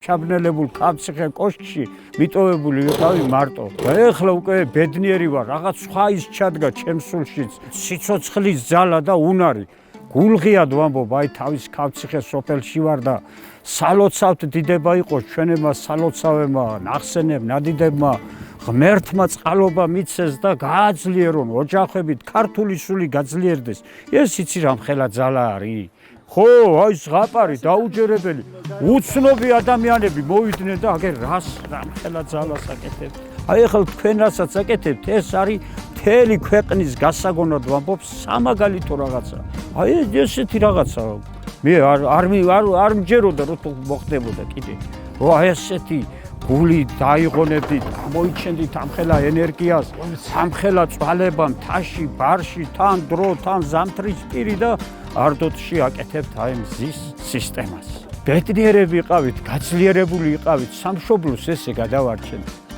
ჩაბნელებულ კაფციხე კოშკში მიტოვებული ვიყავი მარტო. და ეხლა უკვე ბედნიერი ვარ, რაღაც სხვა ის ჩადგა ჩემს სულშიც, სიცოცხლის ძალა და უნარი. გულღიად ვამბობ, აი თავის კაფციხე სოფელში ვარ და სალოცავთ დიდება იყოს ჩვენებმა სალოცავებმა, ნახსენებ ნადიდებმა, ღმერთმა წყალობა მიცეს და გააძლიერონ ოჯახებით ქართული სული გაძლიერდეს. ეს იცი რამხელა ძალა არის? ხო, აი ზღაპარი დაუჯერებელი, უცნობი ადამიანები მოვიდნენ და აგერ რას რამხელა ძალას აკეთებთ. აი ახლა თქვენ რასაც აკეთებთ, ეს არის მთელი ქვეყნის გასაგონად ვამბობ სამაგალითო რაღაცა. აი ესეთი რაღაცა. მე არ მჯეროდა რომ თუ მოხდებოდა კიდე. აი ესეთი გული დაიღონებდით, მოიჩენდით ამხელა ენერგიას, ამხელა წვალება მთაში, ბარში, თან დრო, თან ზამთრის პირი და არდოთში აკეთებთ აი მზის სისტემას. ბედნიერები იყავით, გაძლიერებული იყავით, სამშობლოს ესე გადავარჩენთ.